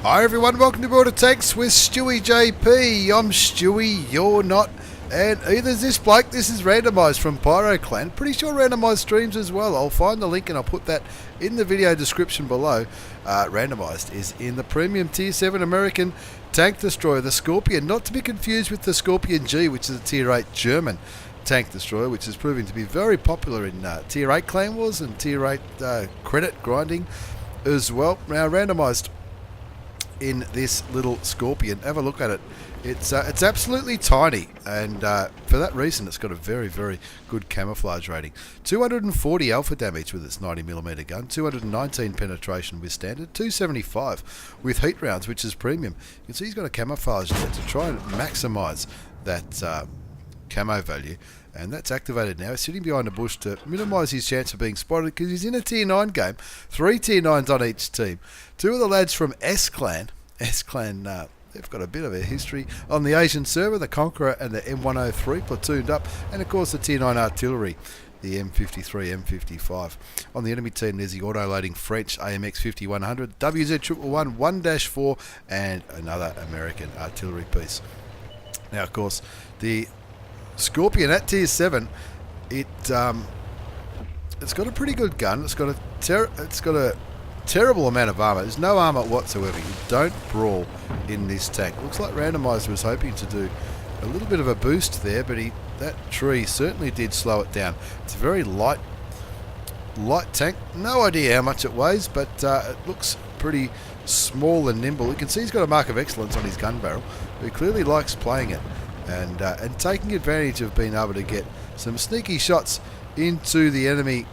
Hi everyone, welcome to Border Tanks with stewiejp. I'm Stewie, you're not, and either's this bloke. This is randomizd from Pyro Clan. Pretty sure randomizd streams as well. I'll find the link and I'll put that in the video description below. Randomizd is in the premium tier 7 American tank destroyer, the Scorpion, not to be confused with the Scorpion G, which is a tier 8 German tank destroyer, which is proving to be very popular in tier 8 clan wars and tier 8 credit grinding as well. Now randomizd in this little Scorpion, have a look at it. It's absolutely tiny, and for that reason it's got a very, very good camouflage rating. 240 alpha damage with its 90mm gun, 219 penetration with standard, 275 with heat rounds, which is premium. You can see he's got a camouflage there to try and maximise that camo value, and that's activated now. He's sitting behind a bush to minimise his chance of being spotted because he's in a tier 9 game. 3 tier 9s on each team. Two of the lads from S-Clan, they've got a bit of a history on the Asian server, the Conqueror and the M103 platooned up, and of course the tier 9 artillery, the M53, M55. On the enemy team there's the auto-loading French AMX5100, WZ111, 1-4 and another American artillery piece. Now of course the Scorpion at tier 7, it's got a pretty good gun. It's got a terrible amount of armor. There's no armor whatsoever. You don't brawl in this tank. Looks like randomizd was hoping to do a little bit of a boost there, but that tree certainly did slow it down. It's a very light tank. No idea how much it weighs, but it looks pretty small and nimble. You can see he's got a mark of excellence on his gun barrel, but he clearly likes playing it and taking advantage of being able to get some sneaky shots into the enemy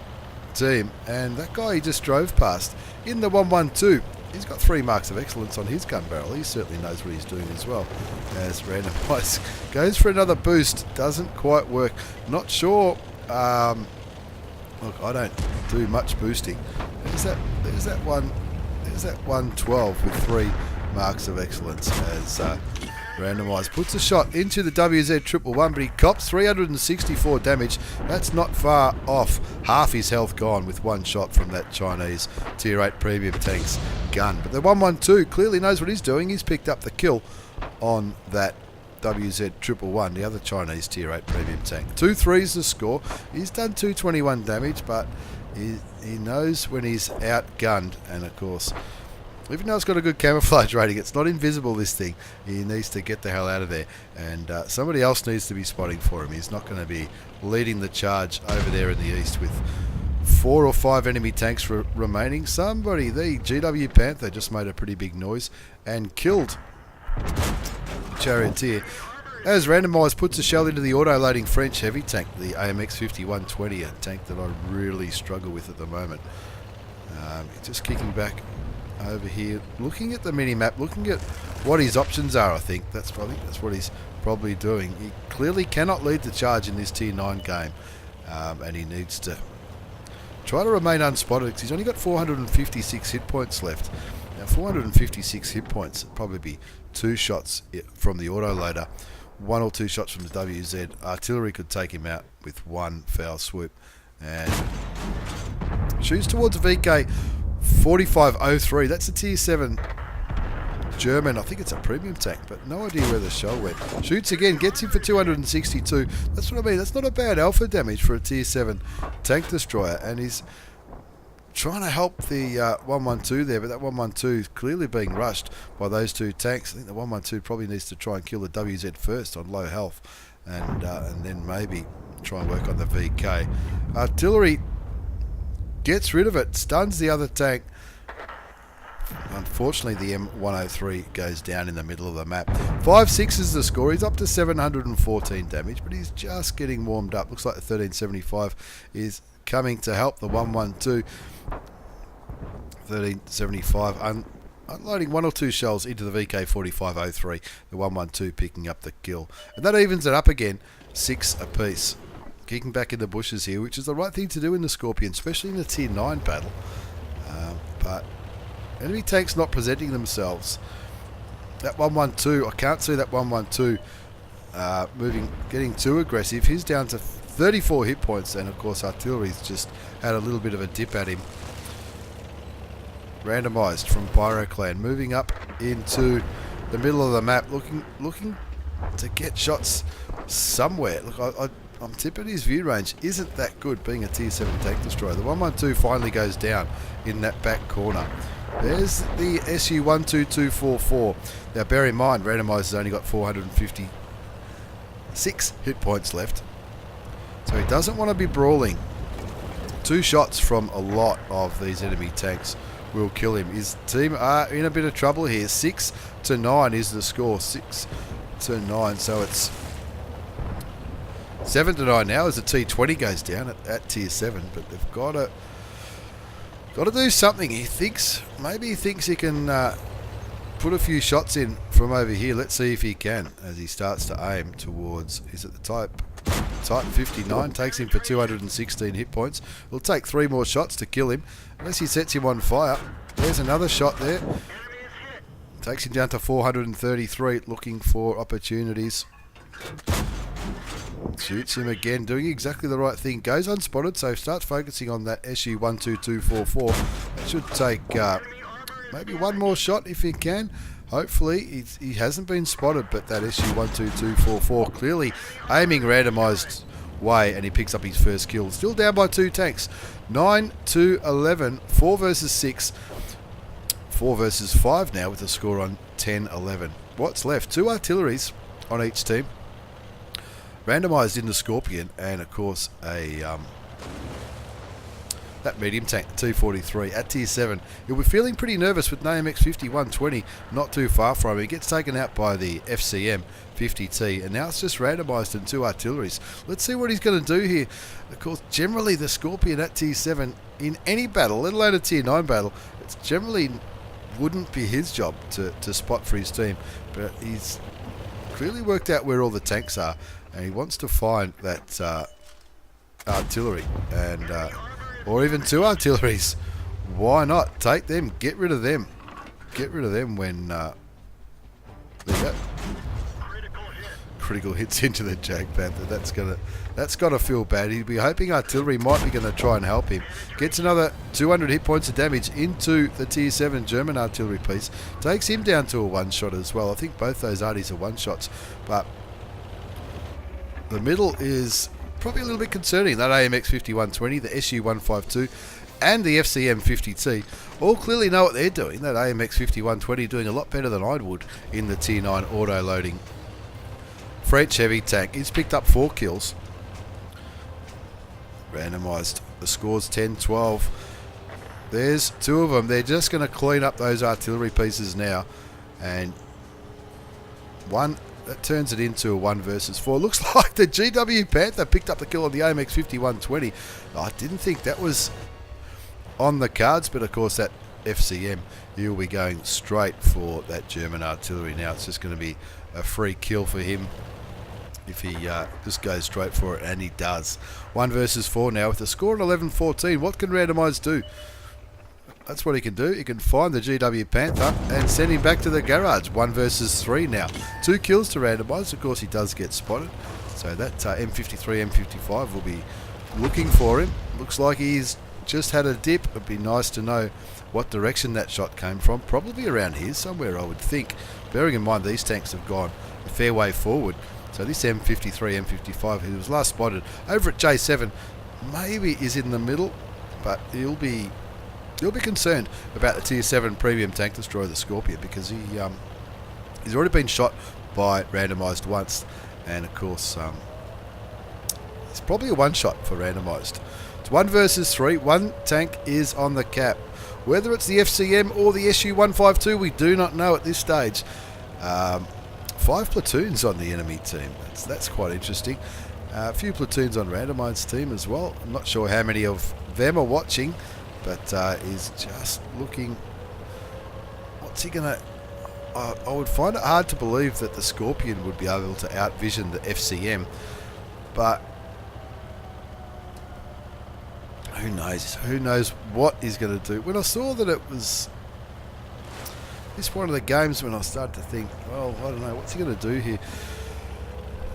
team. And that guy he just drove past in the 112, he's got 3 marks of excellence on his gun barrel. He certainly knows what he's doing as well. As randomizd goes for another boost, doesn't quite work. Not sure. Look, I don't do much boosting. There's that 112 with 3 marks of excellence as randomizd puts a shot into the WZ111, but he cops 364 damage. That's not far off half his health gone with one shot from that Chinese tier 8 premium tank's gun. But the 112 clearly knows what he's doing. He's picked up the kill on that WZ111, the other Chinese tier 8 premium tank. 2-3's the score. He's done 221 damage, but he knows when he's outgunned, and of course, even though it's got a good camouflage rating, it's not invisible, this thing. He needs to get the hell out of there, and somebody else needs to be spotting for him. He's not going to be leading the charge over there in the east with 4 or 5 enemy tanks remaining. Somebody, the GW Panther, just made a pretty big noise and killed the charioteer as randomizd puts a shell into the auto-loading French heavy tank, the AMX5120, a tank that I really struggle with at the moment. Just kicking back over here, looking at the mini-map, looking at what his options are. I think that's what he's probably doing. He clearly cannot lead the charge in this tier 9 game, and he needs to try to remain unspotted because he's only got 456 hit points left. Now 456 hit points would probably be 2 shots from the autoloader, 1 or 2 shots from the WZ. Artillery could take him out with 1 foul swoop, and shoots towards VK 4503. That's a tier 7 German. I think it's a premium tank, but no idea where the shell went. Shoots again, gets him for 262. That's what I mean. That's not a bad alpha damage for a tier 7 tank destroyer, and he's trying to help the 112 there, but that 112 is clearly being rushed by those 2 tanks. I think the 112 probably needs to try and kill the WZ first on low health, and then maybe try and work on the VK. Artillery gets rid of it, stuns the other tank. Unfortunately, the M103 goes down in the middle of the map. 5-6 is the score. He's up to 714 damage, but he's just getting warmed up. Looks like the 1375 is coming to help the 112. 1375 unloading 1 or 2 shells into the VK 4503. The 112 picking up the kill, and that evens it up again, 6 apiece. Kicking back in the bushes here, which is the right thing to do in the Scorpion, especially in the tier 9 battle. But enemy tanks not presenting themselves. That 112, I can't see that 112 getting too aggressive. He's down to 34 hit points, and of course artillery's just had a little bit of a dip at him. randomized from Pyroclan, moving up into the middle of the map, looking to get shots somewhere. Look, I'm tipping his view range isn't that good, being a tier 7 tank destroyer. The 112 finally goes down in that back corner. There's the SU-12244. Now bear in mind, randomized has only got 456 hit points left, so he doesn't want to be brawling. 2 shots from a lot of these enemy tanks will kill him. His team are in a bit of trouble here. 6-9 is the score. 6-9, so it's 7-9 now as the T20 goes down at tier 7, but they've got to do something. Maybe he thinks he can put a few shots in from over here. Let's see if he can, as he starts to aim towards, is it the Type 59, takes him for 216 hit points. It'll take 3 more shots to kill him, unless he sets him on fire. There's another shot there. Takes him down to 433, looking for opportunities. Shoots him again, doing exactly the right thing. Goes unspotted, so starts focusing on that SU-12244. That should take maybe 1 more shot if he can. Hopefully, he hasn't been spotted, but that SU-12244 clearly aiming randomized way, and he picks up his first kill. Still down by 2 tanks. 9-11, 4 versus 6. 4 versus 5 now with a score on 10-11. What's left? 2 artilleries on each team. Randomised in the Scorpion, and of course that medium tank, T43 at tier 7. He'll be feeling pretty nervous with an AMX5120 not too far from him. He gets taken out by the FCM 50T, and now it's just randomised in 2 artilleries. Let's see what he's going to do here. Of course, generally the Scorpion at tier 7 in any battle, let alone a tier 9 battle, it's generally wouldn't be his job to spot for his team, but he's clearly worked out where all the tanks are, and he wants to find that artillery, and or even 2 artilleries. Why not? Take them, get rid of them. Get rid of them when there you go. Critical hits into the Jag Panther. That's gotta feel bad. He'd be hoping artillery might be going to try and help him. Gets another 200 hit points of damage into the tier 7 German artillery piece. Takes him down to a 1-shot as well. I think both those arties are 1-shots, but the middle is probably a little bit concerning. That AMX5120, the SU-152, and the FCM 50T all clearly know what they're doing. That AMX5120 doing a lot better than I would in the tier 9 auto-loading French heavy tank. He's picked up 4 kills. Randomised. The score's 10-12. There's 2 of them. They're just going to clean up those artillery pieces now. And one that turns it into a 1 versus 4. Looks like the GW Panther picked up the kill on the AMX5120. I didn't think that was on the cards, but of course that FCM, he'll be going straight for that German artillery now. It's just going to be a free kill for him if he just goes straight for it, and he does. 1 versus 4 now with a score at 11-14. What can randomized do? That's what he can do. He can find the GW Panther and send him back to the garage. 1 versus 3 now. 2 kills to randomize. Of course, he does get spotted. So that M53, M55 will be looking for him. Looks like he's just had a dip. It'd be nice to know what direction that shot came from. Probably around here somewhere, I would think. Bearing in mind these tanks have gone a fair way forward. So this M53, M55, who was last spotted over at J7, maybe is in the middle, but he'll be concerned about the tier 7 premium tank destroyer, the Scorpion, because he's already been shot by randomised once, and of course it's probably a 1-shot for randomised. It's 1 versus 3. 1 tank is on the cap. Whether it's the FCM or the SU-152, we do not know at this stage. 5 platoons on the enemy team. That's quite interesting. A few platoons on randomised team as well. I'm not sure how many of them are watching, but is just looking. What's he gonna? I would find it hard to believe that the Scorpion would be able to outvision the FCM, but who knows? Who knows what he's going to do? When I saw that it was this one of the games, when I started to think, well, I don't know, what's he going to do here?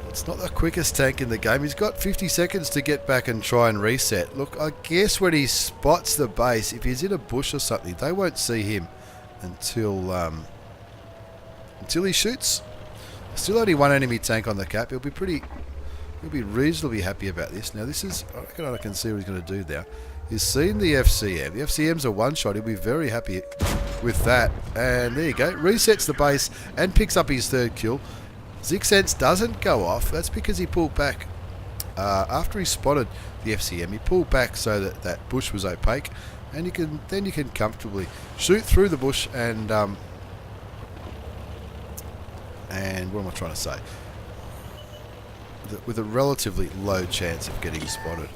It's not the quickest tank in the game. He's got 50 seconds to get back and try and reset. Look, I guess when he spots the base, if he's in a bush or something, they won't see him until he shoots. Still only one enemy tank on the cap. He'll be reasonably happy about this. Now this is, I reckon I can see what he's going to do now. He's seen the FCM. The FCM's a one-shot. He'll be very happy with that. And there you go. Resets the base and picks up his third kill. Zigsense doesn't go off. That's because he pulled back. After he spotted the FCM, he pulled back so that that bush was opaque. And then you can comfortably shoot through the bush and what am I trying to say? With a relatively low chance of getting spotted.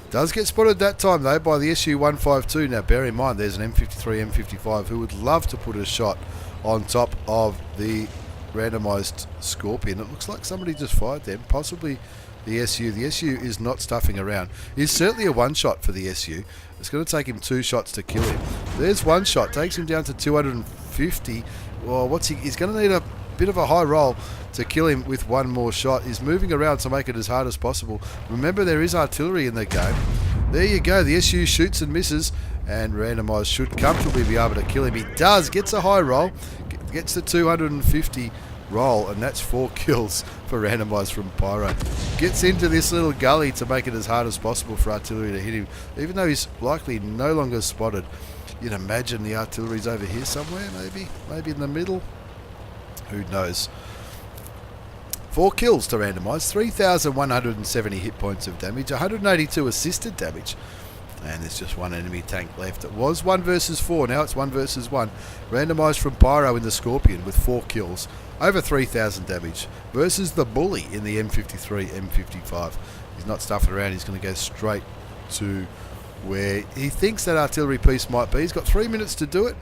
Does get spotted that time though by the SU-152. Now bear in mind there's an M53, M55 who would love to put a shot on top of the randomized Scorpion. It looks like somebody just fired them, possibly the SU. The SU is not stuffing around. He's certainly a one shot for the SU. It's going to take him 2 shots to kill him. There's one shot, takes him down to 250. Well, he's going to need a bit of a high roll to kill him with one more shot. He's moving around to make it as hard as possible. Remember, there is artillery in the game. There you go. The SU shoots and misses, and randomized should comfortably be able to kill him. He does. Gets a high roll. Gets the 250 roll, and that's 4 kills for randomized from Pyro. Gets into this little gully to make it as hard as possible for artillery to hit him. Even though he's likely no longer spotted, you'd imagine the artillery's over here somewhere, maybe in the middle. Who knows? 4 kills to randomise, 3,170 hit points of damage, 182 assisted damage, and there's just one enemy tank left. It was 1 versus 4, now it's 1 versus 1. Randomised from Pyro in the Scorpion with 4 kills, over 3,000 damage, versus the Bully in the M53, M55. He's not stuffing around, he's going to go straight to where he thinks that artillery piece might be. He's got 3 minutes to do it.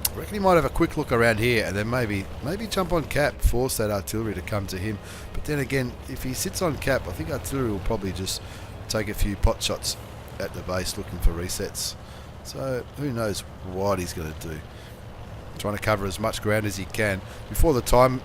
I reckon he might have a quick look around here and then maybe jump on cap, force that artillery to come to him. But then again, if he sits on cap, I think artillery will probably just take a few pot shots at the base looking for resets. So who knows what he's going to do. Trying to cover as much ground as he can before the timer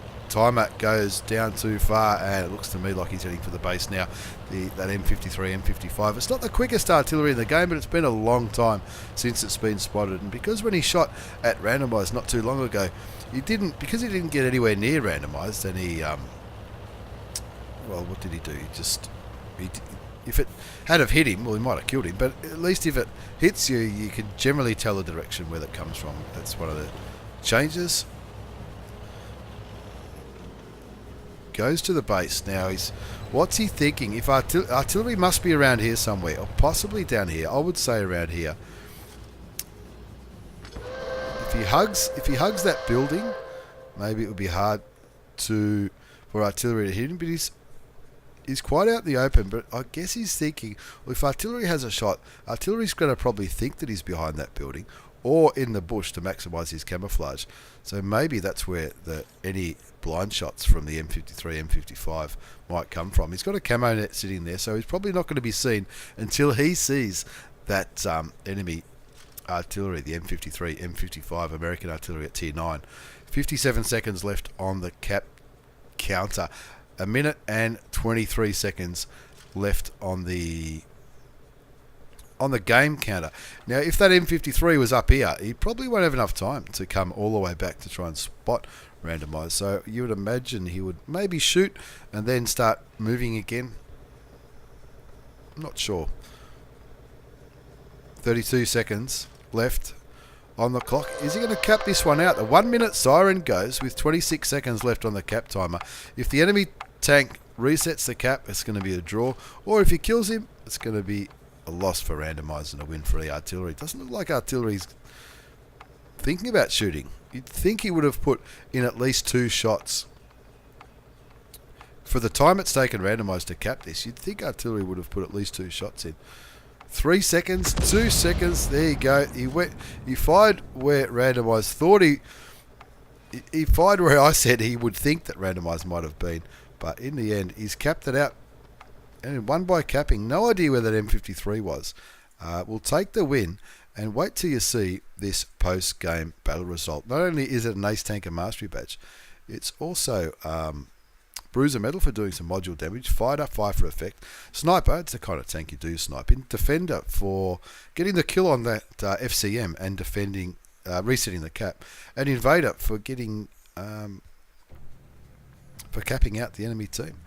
goes down too far, and it looks to me like he's heading for the base now. That M53, M55. It's not the quickest artillery in the game, but it's been a long time since it's been spotted. And because when he shot at randomised not too long ago, because he didn't get anywhere near randomised, and he well, what did he do? If it had have hit him, well, he might have killed him. But at least if it hits you, you can generally tell the direction where that comes from. That's one of the changes. Goes to the base. Now, what's he thinking? If artillery must be around here somewhere, or possibly down here. I would say around here. If he hugs that building, maybe it would be hard for artillery to hit him. But he's quite out in the open. But I guess he's thinking, well, if artillery has a shot, artillery's going to probably think that he's behind that building or in the bush to maximise his camouflage. So maybe that's where any blind shots from the M53, M55 might come from. He's got a camo net sitting there, so he's probably not going to be seen until he sees that enemy artillery, the M53, M55 American artillery at tier 9. 57 seconds left on the cap counter. 1 minute and 23 seconds left on the game counter. Now, if that M53 was up here, he probably won't have enough time to come all the way back to try and spot randomised. So you would imagine he would maybe shoot and then start moving again. I'm not sure. 32 seconds left on the clock. Is he going to cap this one out? The 1 minute siren goes with 26 seconds left on the cap timer. If the enemy tank resets the cap, it's going to be a draw. Or if he kills him, it's going to be a loss for randomised and a win for the artillery. It doesn't look like artillery's thinking about shooting. You'd think he would have put in at least 2 shots. For the time it's taken randomised to cap this, you'd think artillery would have put at least 2 shots in. 3 seconds, 2 seconds, there you go. He fired where randomised thought he fired where I said he would think that randomised might have been. But in the end, he's capped it out. And won by capping. No idea where that M53 was. We'll take the win and wait till you see this post-game battle result. Not only is it an Ace Tanker Mastery badge, it's also Bruiser Medal for doing some module damage. Fighter, fire for effect. Sniper, it's the kind of tank you do snipe in. Defender for getting the kill on that FCM and defending, resetting the cap. And Invader for getting, for capping out the enemy team.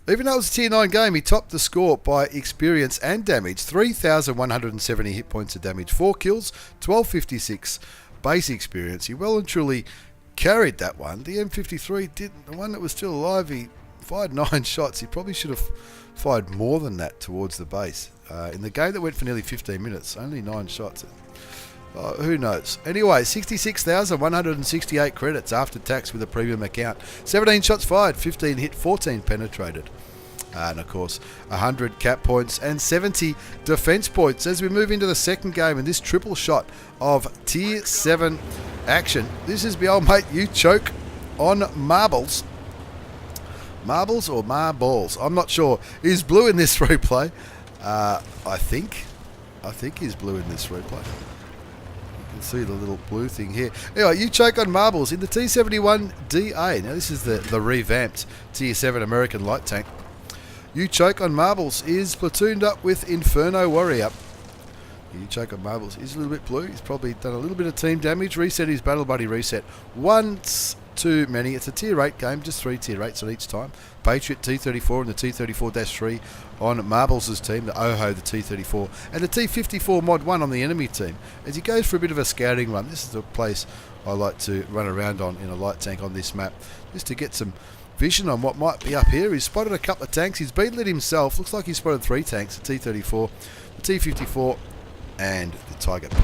Even though it was a tier 9 game, he topped the score by experience and damage. 3,170 hit points of damage, 4 kills, 1256 base experience. He well and truly carried that one. The M53 didn't. The one that was still alive, he fired 9 shots. He probably should have fired more than that towards the base. In the game that went for nearly 15 minutes, only 9 shots. Who knows? Anyway, 66,168 credits after tax with a premium account. 17 shots fired, 15 hit, 14 penetrated. And of course, 100 cap points and 70 defense points as we move into the second game in this triple shot of tier 7 action. This is my old mate, You Choke on Marbles. Marbles or marbles? I'm not sure. He's blue in this replay. I think he's blue in this replay. See the little blue thing here. Anyway, You Choke on Marbles in the T71 DA. Now this is the revamped tier 7 American light tank. You Choke on Marbles is platooned up with Inferno Warrior. You Choke on Marbles is a little bit blue. He's probably done a little bit of team damage. Reset his battle buddy reset once too many. It's a tier 8 game, just 3 tier 8s on each time. Patriot T34 and the T34-3 on Marbles' team, the OHO, the T34, and the T54 Mod 1 on the enemy team. As he goes for a bit of a scouting run, this is the place I like to run around on in a light tank on this map, just to get some vision on what might be up here. He's spotted a couple of tanks. He's been lit himself. Looks like he's spotted 3 tanks, the T34, the T54, and the Tiger P.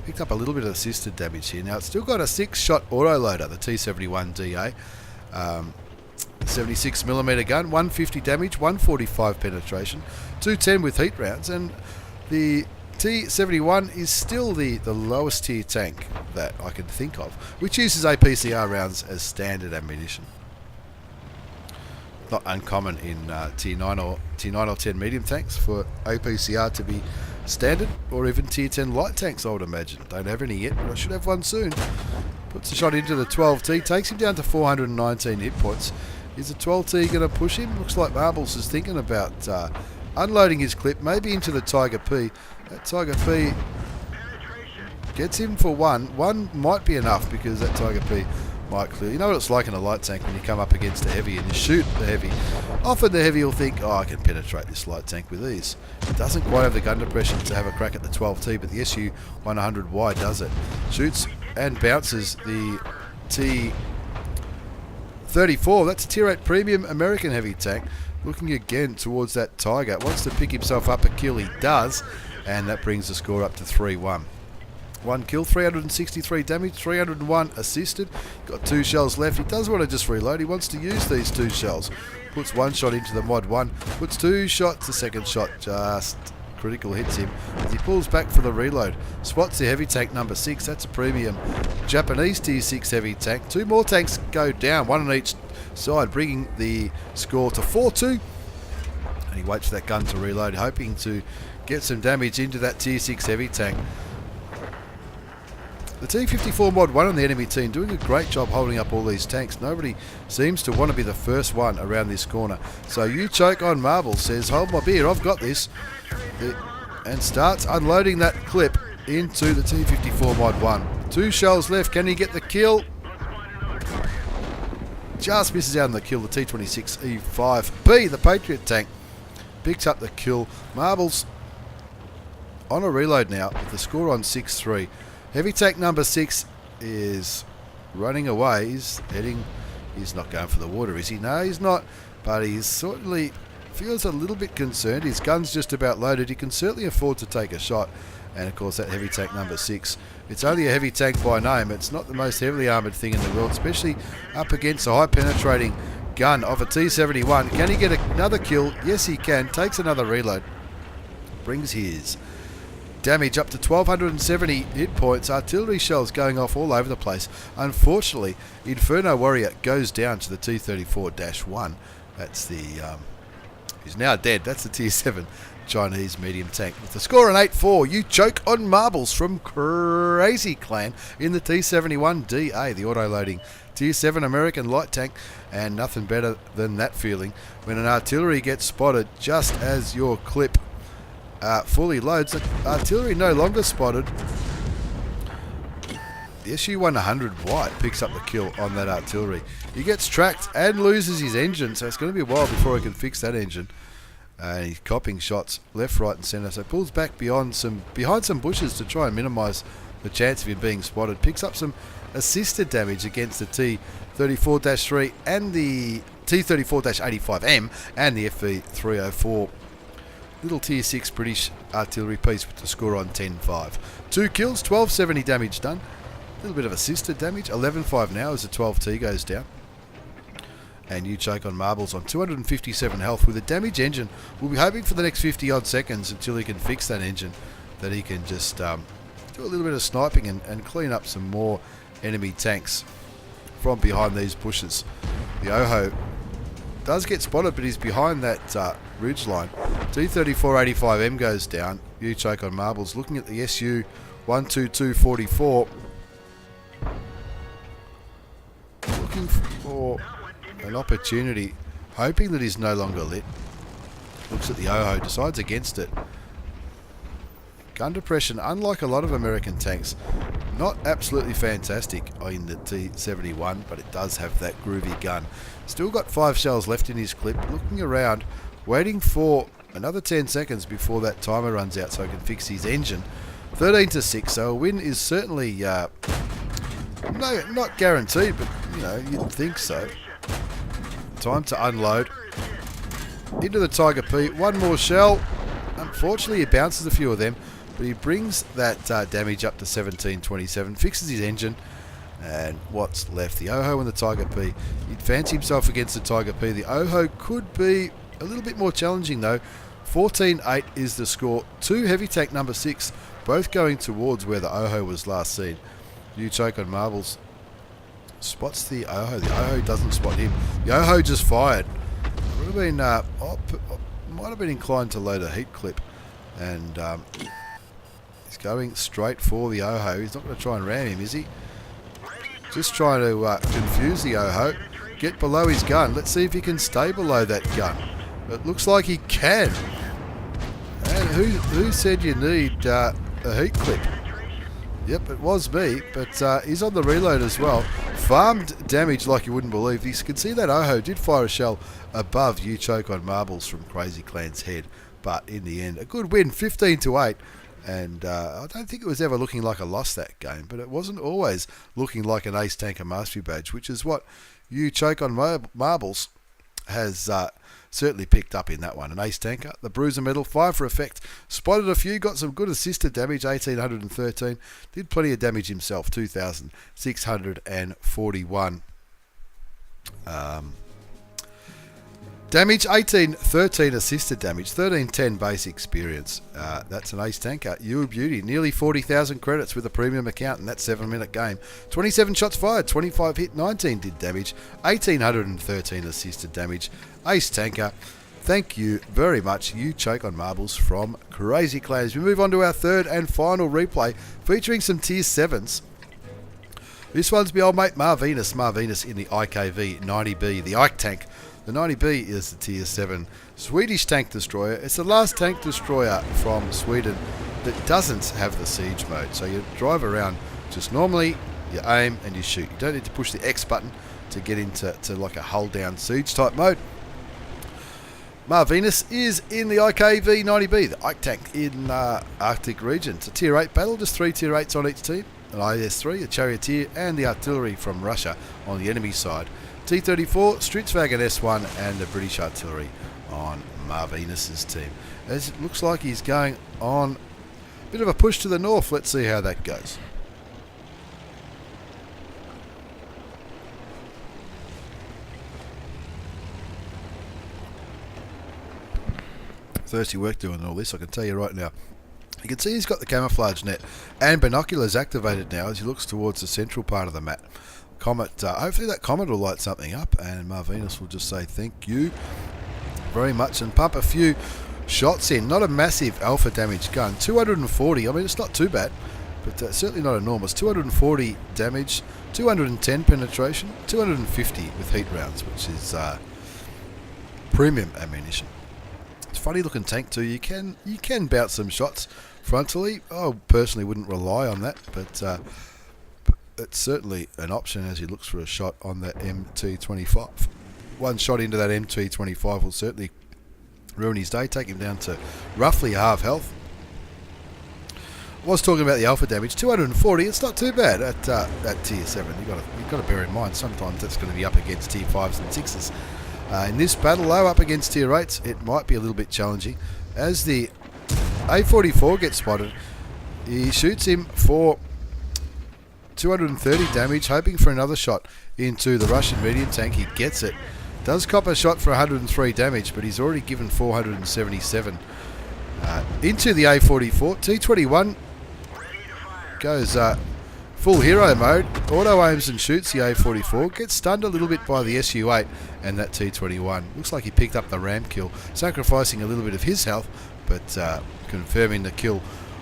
Picked up a little bit of assisted damage here. Now, it's still got a 6-shot autoloader, the T71 DA. 76mm gun, 150 damage, 145 penetration, 210 with heat rounds, and the T71 is still the lowest tier tank that I can think of, which uses APCR rounds as standard ammunition. Not uncommon in tier 9 or 10 medium tanks for APCR to be standard, or even tier 10 light tanks, I would imagine. Don't have any yet, but I should have one soon. Puts a shot into the 12T, takes him down to 419 hit points. Is the 12T going to push him? Looks like Marbles is thinking about unloading his clip, maybe into the Tiger P. That Tiger P gets him for one. One might be enough because that Tiger P might clear. You know what it's like in a light tank when you come up against a heavy and you shoot the heavy. Often the heavy will think, oh, I can penetrate this light tank with ease. It doesn't quite have the gun depression to have a crack at the 12T, but the SU-100Y does it. Shoots and bounces the T34. That's a tier 8 premium American heavy tank. Looking again towards that Tiger. Wants to pick himself up a kill. He does. And that brings the score up to 3-1. 1 kill, 363 damage, 301 assisted. Got 2 shells left. He does want to just reload. He wants to use these 2 shells. Puts 1 shot into the Mod 1. Puts 2 shots. The second shot just critical hits him as he pulls back for the reload. Spots the heavy tank number 6. That's a premium Japanese tier 6 heavy tank. 2 more tanks go down, 1 on each side, bringing the score to 4-2. And he waits for that gun to reload, hoping to get some damage into that tier 6 heavy tank. The T54 Mod 1 on the enemy team doing a great job holding up all these tanks. Nobody seems to want to be the first one around this corner. So You Choke on Marble says, hold my beer, I've got this. And starts unloading that clip into the T54 Mod 1. 2 shells left. Can he get the kill? Just misses out on the kill. The T26 E5B, the Patriot tank, picks up the kill. Marbles on a reload now with the score on 6-3. Heavy tank number 6 is running away. He's not going for the water, is he? No, he's not. But he certainly feels a little bit concerned. His gun's just about loaded. He can certainly afford to take a shot. And of course that heavy tank number 6. It's only a heavy tank by name. It's not the most heavily armoured thing in the world, especially up against a high penetrating gun of a T71. Can he get another kill? Yes, he can. Takes another reload. Brings his damage up to 1,270 hit points. Artillery shells going off all over the place. Unfortunately, Inferno Warrior goes down to the T34-1. That's the... he's now dead. That's the tier 7 Chinese medium tank. With the score on 8-4, you choke on marbles from Crazy Clan in the T71DA, the auto-loading Tier 7 American light tank, and nothing better than that feeling when an artillery gets spotted just as your clip fully loads. The artillery no longer spotted. The SU-100 White picks up the kill on that artillery. He gets tracked and loses his engine, so it's going to be a while before he can fix that engine. And he's copping shots left, right and centre, so pulls back behind some bushes to try and minimise the chance of him being spotted. Picks up some assisted damage against the T34-3 and the T34-85M and the FV304. Little Tier 6 British artillery piece with the score on 10-5. 2 kills, 1270 damage done. A little bit of assisted damage, 11-5 now as the 12T goes down. And you choke on marbles on 257 health with a damaged engine. We'll be hoping for the next 50 odd seconds until he can fix that engine, that he can just do a little bit of sniping and clean up some more enemy tanks from behind these bushes. The Oho does get spotted, but he's behind that ridge line. T34-85M goes down. You choke on marbles. Looking at the SU-12244. Looking for an opportunity, hoping that he's no longer lit. Looks at the Oho, decides against it. Gun depression, unlike a lot of American tanks, not absolutely fantastic in the T71, but it does have that groovy gun. Still got 5 shells left in his clip. Looking around, waiting for another 10 seconds before that timer runs out so he can fix his engine. 13-6, so a win is certainly no, not guaranteed, but you know, you'd think so. Time to unload into the Tiger P. One more shell. Unfortunately, he bounces a few of them, but he brings that damage up to 1727, fixes his engine, and what's left? The Oho and the Tiger P. He'd fancy himself against the Tiger P. The Oho could be a little bit more challenging though. 14-8 is the score. 2 heavy tank number 6, both going towards where the Oho was last seen. You choke on marbles. Spots the Oho. The Oho doesn't spot him. The Oho just fired. Would have been might have been inclined to load a heat clip, and he's going straight for the Oho. He's not going to try and ram him, is he? Just trying to confuse the Oho. Get below his gun. Let's see if he can stay below that gun. It looks like he can. And who said you need a heat clip? Yep, it was me, but he's on the reload as well. Farmed damage like you wouldn't believe. You can see that Oho did fire a shell above you choke on marbles from Crazy Clan's head, but in the end, a good win, 15-8. And I don't think it was ever looking like a loss that game, but it wasn't always looking like an Ace Tanker Mastery Badge, which is what you choke on marbles has certainly picked up in that one. An Ace Tanker, the Bruiser Medal, 5 for effect, spotted a few, got some good assisted damage, 1813, did plenty of damage himself, 2641. Damage, 1813 assisted damage, 1310 base experience. That's an Ace Tanker. You a beauty. Nearly 40,000 credits with a premium account in that 7-minute game. 27 shots fired, 25 hit, 19 did damage, 1813 assisted damage. Ace Tanker. Thank you very much. You choke on marbles from Crazy Clan. As we move on to our third and final replay, featuring some Tier 7s. This one's my old mate MARVinis in the IKV90B, the Ike tank. The 90B is the Tier 7 Swedish tank destroyer. It's the last tank destroyer from Sweden that doesn't have the siege mode. So you drive around just normally, you aim and you shoot. You don't need to push the X button to get into like a hull down siege type mode. MARVinis is in the IKV90B, the Ike tank in Arctic region. It's a Tier 8 battle, just 3 Tier 8s on each team. An IS-3, a Charioteer, and the artillery from Russia on the enemy side. T-34, Stridsvagn S1, and the British artillery on MARVinis' team. As it looks like he's going on a bit of a push to the north. Let's see how that goes. Thirsty work doing all this, I can tell you right now. You can see he's got the camouflage net and binoculars activated now as he looks towards the central part of the map. Comet, hopefully that comet will light something up, and MARVinis will just say thank you very much and pump a few shots in. Not a massive alpha damage gun. 240, I mean, it's not too bad, but certainly not enormous. 240 damage, 210 penetration, 250 with heat rounds, which is premium ammunition. It's a funny looking tank too. You can bounce some shots frontally. I personally wouldn't rely on that, but it's certainly an option as he looks for a shot on that MT25. One shot into that MT25 will certainly ruin his day, take him down to roughly half health. I was talking about the alpha damage, 240. It's not too bad at tier 7. You've got to bear in mind sometimes that's going to be up against tier 5s and 6s. In this battle, though, up against tier 8s, it might be a little bit challenging. As the A44 gets spotted, he shoots him for 230 damage, hoping for another shot into the Russian medium tank. He gets it. Does cop a shot for 103 damage, but he's already given 477 into the A44. T71 goes full hero mode, auto aims and shoots the A44, gets stunned a little bit by the SU8 and that T21. Looks like he picked up the ram kill, sacrificing a little bit of his health, but confirming the kill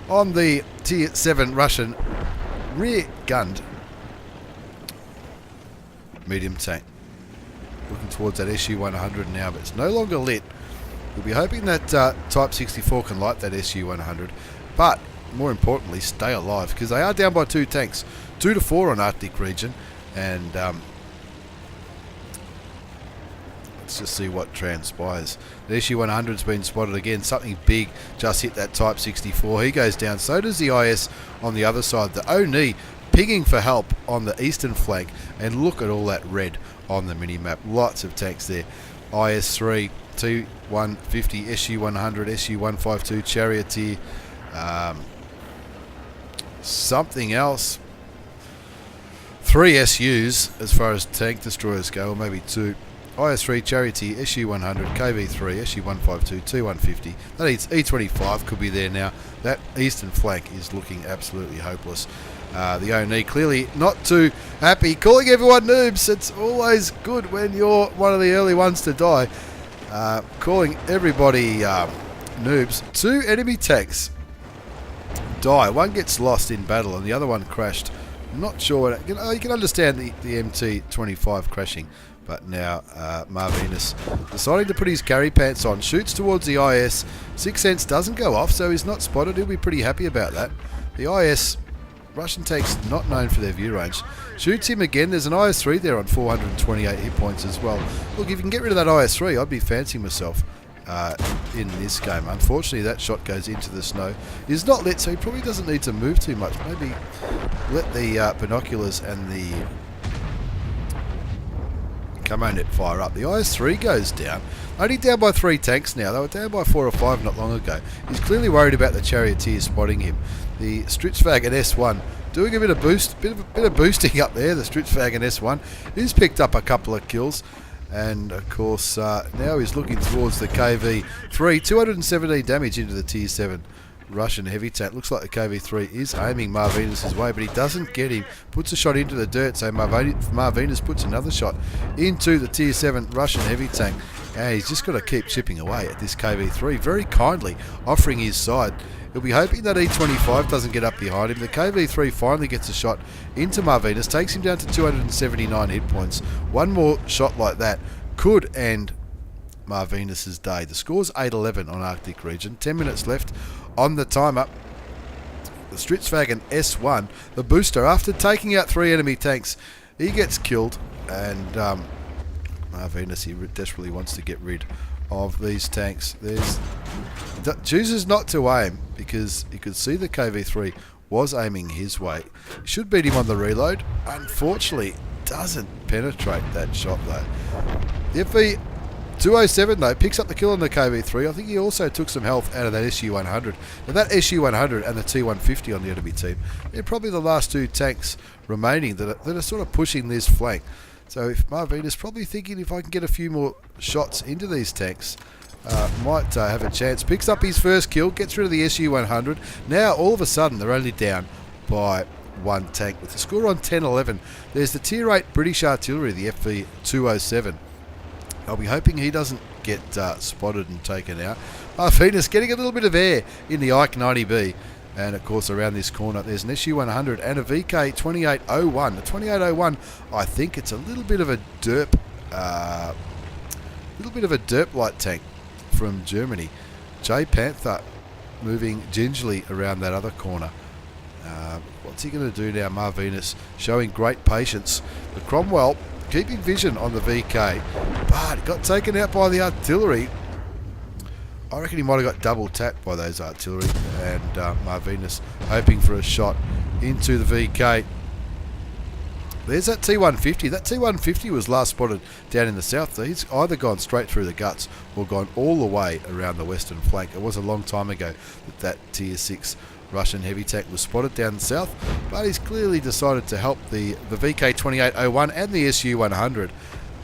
on the tier 7 Russian rear gunned medium tank. Looking towards that SU100 now, but it's no longer lit. We'll be hoping that Type 64 can light that SU100, but more importantly, stay alive, because they are down by 2 tanks, 2 to 4 on Arctic region, and let's just see what transpires. The SU100's been spotted again. Something big just hit that Type 64. He goes down. So does the IS on the other side. The ONI pinging for help on the eastern flank, and look at all that red on the mini-map. Lots of tanks there. IS-3, T150, SU-100, SU-152, Charioteer, something else. 3 SUs as far as tank destroyers go, or maybe 2. IS-3, Charioteer, SU-100, KV-3, SU-152, T-150. That E-25 could be there now. That eastern flank is looking absolutely hopeless. The ONI clearly not too happy, calling everyone noobs. It's always good when you're one of the early ones to die. Calling everybody noobs. 2 enemy tanks die. One gets lost in battle and the other one crashed. I'm not sure. You can understand the MT25 crashing, but now MARVinis deciding to put his carry pants on. Shoots towards the IS. 6 Sense doesn't go off, so he's not spotted. He'll be pretty happy about that. The IS... Russian tanks not known for their view range. Shoots him again. There's an IS-3 there on 428 hit points as well. Look, if you can get rid of that IS-3, I'd be fancying myself in this game. Unfortunately, that shot goes into the snow. He's not lit, so he probably doesn't need to move too much. Maybe let the binoculars and the camo net fire up. The IS-3 goes down. Only down by 3 tanks now. They were down by 4 or 5 not long ago. He's clearly worried about the Charioteer spotting him. The Stritzwagen S1 doing a bit of boosting up there. The Stritzwagen S1 he's picked up a couple of kills, and of course now he's looking towards the KV-3. 217 damage into the tier 7 Russian heavy tank. Looks like the KV-3 is aiming MARVinis' way, but he doesn't get him. Puts a shot into the dirt, so MARVinis puts another shot into the tier 7 Russian heavy tank. And he's just got to keep chipping away at this KV-3, very kindly offering his side. He'll be hoping that E25 doesn't get up behind him. The KV-3 finally gets a shot into MARVinis, takes him down to 279 hit points. One more shot like that could end MARVinis' day. The score's 8-11 on Arctic region. 10 minutes left on the timer. The Stritzwagen S1, the booster, after taking out 3 enemy tanks, he gets killed, and MARVinis, he desperately wants to get rid of these tanks. Chooses not to aim because he could see the KV-3 was aiming his way. Should beat him on the reload. Unfortunately, doesn't penetrate that shot though. The FV207 though picks up the kill on the KV-3. I think he also took some health out of that SU-100. Now that SU-100 and the T-150 on the enemy team, they're probably the last 2 tanks remaining that are sort of pushing this flank. So if MARVinis probably thinking, if I can get a few more shots into these tanks, might have a chance. Picks up his first kill, gets rid of the SU-100. Now all of a sudden they're only down by 1 tank with the score on 10-11. There's the tier 8 British artillery, the FV207. I'll be hoping he doesn't get spotted and taken out. MARVinis getting a little bit of air in the Ikv90B. And of course around this corner there's an SU100 and a VK2801. The 2801, I think it's a little bit of a derp light tank from Germany. J Panther moving gingerly around that other corner. What's he going to do now? MARVinis showing great patience. The Cromwell keeping vision on the VK, but it got taken out by the artillery. I reckon he might have got double tapped by those artillery, and MARVinis hoping for a shot into the VK. There's that T150. That T150 was last spotted down in the south. So he's either gone straight through the guts or gone all the way around the western flank. It was a long time ago that Tier 6 Russian heavy tank was spotted down south, but he's clearly decided to help the VK2801 and the SU100.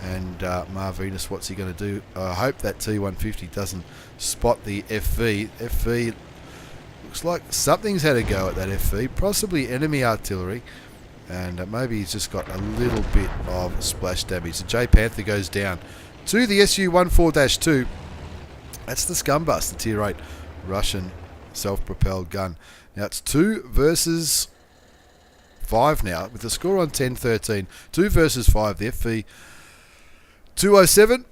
And MARVinis, what's he going to do? I hope that T150 doesn't spot the FV. FV looks like something's had a go at that FV, possibly enemy artillery, and maybe he's just got a little bit of splash damage. The J Panther goes down to the SU-14-2. That's the Scumbus, the Tier 8 Russian self-propelled gun. Now it's 2 versus 5 now, with the score on 10-13. 2 versus 5. The FV 207,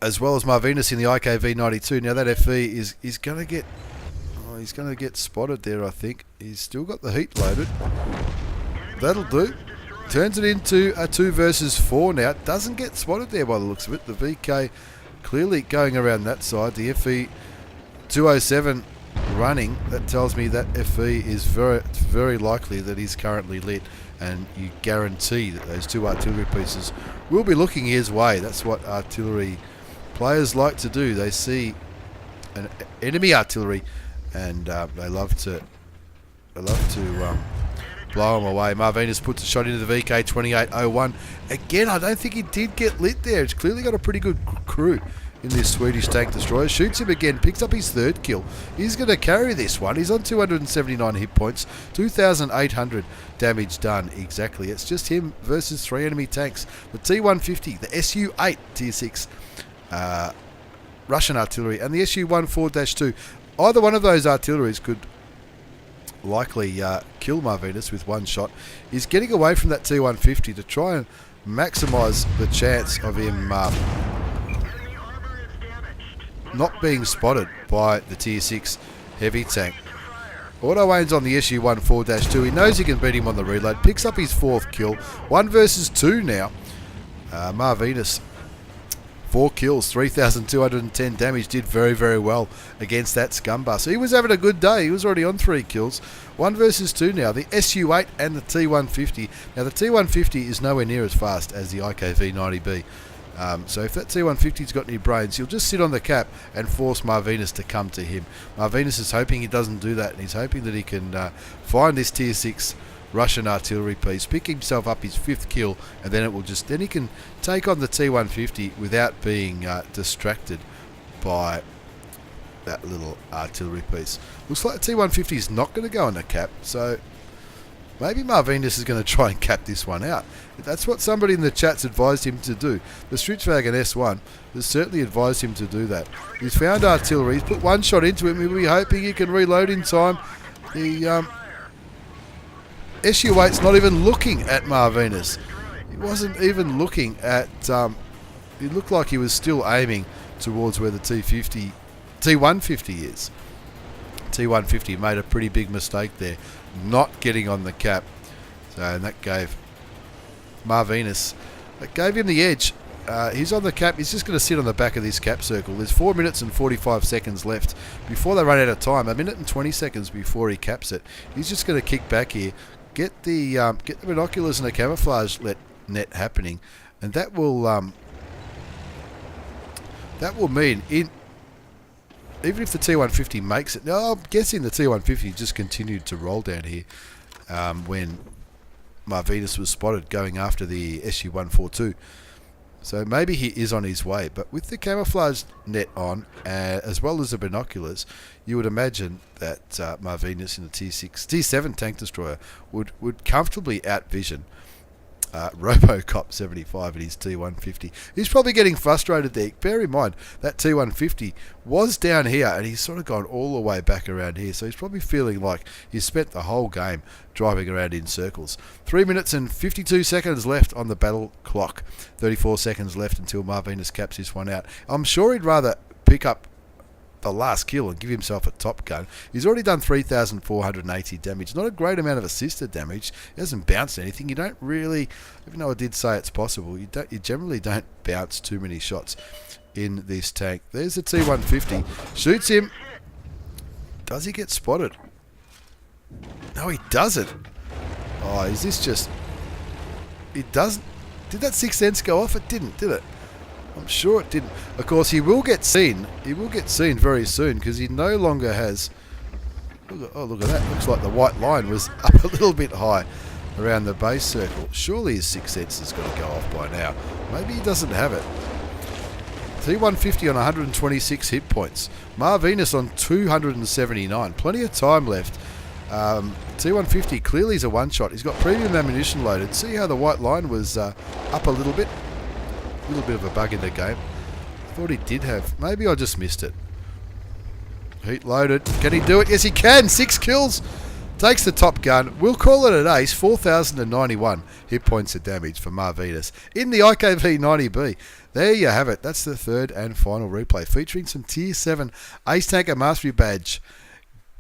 as well as MARVinis in the Ikv92. Now that FV is going to get, he's going to get spotted there. I think he's still got the heat loaded. That'll do. Turns it into a 2 versus 4 now. Doesn't get spotted there by the looks of it. The VK clearly going around that side. The FV 207 running. That tells me that FV is very likely that he's currently lit, and you guarantee that those 2 artillery pieces will be looking his way. That's what artillery players like to do. They see an enemy artillery, and they love to blow them away. MARVinis puts a shot into the VK2801. Again, I don't think he did get lit there. It's clearly got a pretty good crew in this Swedish tank destroyer. Shoots him again, picks up his 3rd kill. He's going to carry this one. He's on 279 hit points, 2,800 damage done exactly. It's just him versus 3 enemy tanks. The T150, the SU-8 Tier 6 Russian artillery, and the SU-14-2. Either one of those artilleries could likely kill MARVinis with one shot. He's getting away from that T150 to try and maximise the chance of him not being spotted by the Tier 6 heavy tank. Auto aims on the SU-14-2. He knows he can beat him on the reload. Picks up his 4th kill. 1 versus 2 now. MARVinis, 4 kills, 3,210 damage. Did very well against that Scumbus. He was having a good day. He was already on 3 kills. 1 versus 2 now. The SU-8 and the T150. Now the T150 is nowhere near as fast as the Ikv90B. So if that T150's got any brains, he'll just sit on the cap and force MARVinis to come to him. MARVinis is hoping he doesn't do that, and he's hoping that he can find this Tier 6 Russian artillery piece, pick himself up his 5th kill, and then then he can take on the T150 without being distracted by that little artillery piece. Looks like the T150 is not going to go on the cap, so maybe MARVinis is going to try and cap this one out. That's what somebody in the chat's advised him to do. The Stritzwagen S1 has certainly advised him to do that. He's found artillery. He's put 1 shot into him. He'll be hoping he can reload in time. The SU-8's not even looking at MARVinis. He wasn't even looking at... it looked like he was still aiming towards where the T150 is. T150 made a pretty big mistake there, not getting on the cap. So, and that gave MARVinis, that gave him the edge. He's on the cap. He's just going to sit on the back of this cap circle. There's 4 minutes and 45 seconds left before they run out of time. 1 minute and 20 seconds before he caps it. He's just going to kick back here, get the binoculars and the camouflage net happening, and that will mean even if the T150 makes it. Now I'm guessing the T150 just continued to roll down here when MARVinis was spotted going after the SU-142. So maybe he is on his way, but with the camouflage net on, as well as the binoculars, you would imagine that MARVinis in the T7 tank destroyer would comfortably outvision Robocop 75 in his T150. He's probably getting frustrated there. Bear in mind, that T150 was down here and he's sort of gone all the way back around here. So he's probably feeling like he's spent the whole game driving around in circles. 3 minutes and 52 seconds left on the battle clock. 34 seconds left until MARVinis caps this one out. I'm sure he'd rather pick up the last kill and give himself a top gun. He's already done 3,480 damage. Not a great amount of assisted damage. He hasn't bounced anything. You don't really, even though I did say it's possible, you generally don't bounce too many shots in this tank. There's the T150. Shoots him. Does he get spotted? No, he doesn't. Oh, is this just... It doesn't... Did that 6th sense go off? It didn't, did it? I'm sure it didn't. Of course, he will get seen. He will get seen very soon because he no longer has... Look at that. Looks like the white line was up a little bit high around the base circle. Surely his 6th sense has got to go off by now. Maybe he doesn't have it. T150 on 126 hit points. MARVinis on 279. Plenty of time left. T150 clearly is a one-shot. He's got premium ammunition loaded. See how the white line was up a little bit? A little bit of a bug in the game. I thought he did have. Maybe I just missed it. Heat loaded. Can he do it? Yes, he can. 6 kills. Takes the top gun. We'll call it an ace. 4,091 hit points of damage for MARVinis in the Ikv90B. There you have it. That's the third and final replay featuring some Tier 7 Ace Tanker Mastery Badge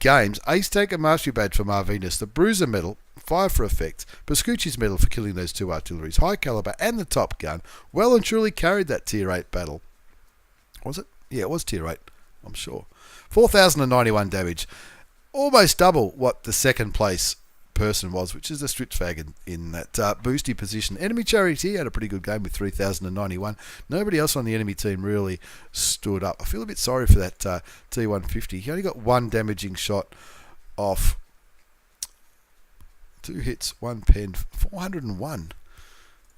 games. Ace Tanker Mastery Badge for MARVinis. The Bruiser Medal. 5 for effect. Pascucci's medal for killing those 2 artilleries. High caliber and the top gun. Well and truly carried that Tier 8 battle. Was it? Yeah, it was Tier 8. I'm sure. 4,091 damage. Almost double what the second place person was, which is the Stritzfag in that boosty position. Enemy Charity had a pretty good game with 3,091. Nobody else on the enemy team really stood up. I feel a bit sorry for that T150. He only got 1 damaging shot off 2 hits, 1 pen, 401.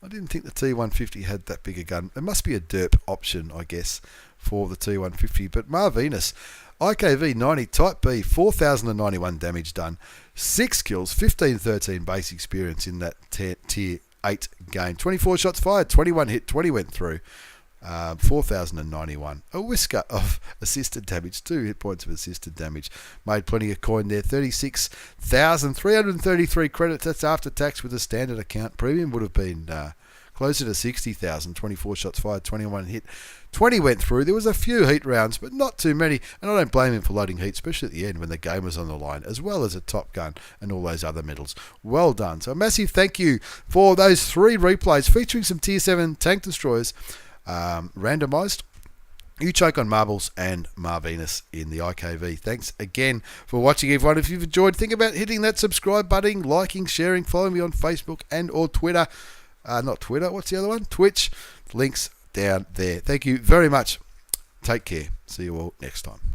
I didn't think the T150 had that big a gun. There must be a derp option, I guess, for the T150. But MARVinis, Ikv90 Type B, 4,091 damage done. 6 kills, 15-13 base experience in that Tier 8 game. 24 shots fired, 21 hit, 20 went through. 4,091. A whisker of assisted damage. 2 hit points of assisted damage. Made plenty of coin there. 36,333 credits. That's after tax with a standard account. Premium would have been closer to 60,000. 24 shots fired, 21 hit. 20 went through. There was a few heat rounds, but not too many. And I don't blame him for loading heat, especially at the end when the game was on the line, as well as a top gun and all those other medals. Well done. So a massive thank you for those 3 replays featuring some Tier 7 tank destroyers. Randomized, You Choke on Marbles, and MARVinis in the IKV. Thanks again for watching, everyone. If you've enjoyed, think about hitting that subscribe button, liking, sharing, following me on Facebook and or Twitter. Not Twitter, what's the other one? Twitch. Links down there. Thank you very much. Take care. See you all next time.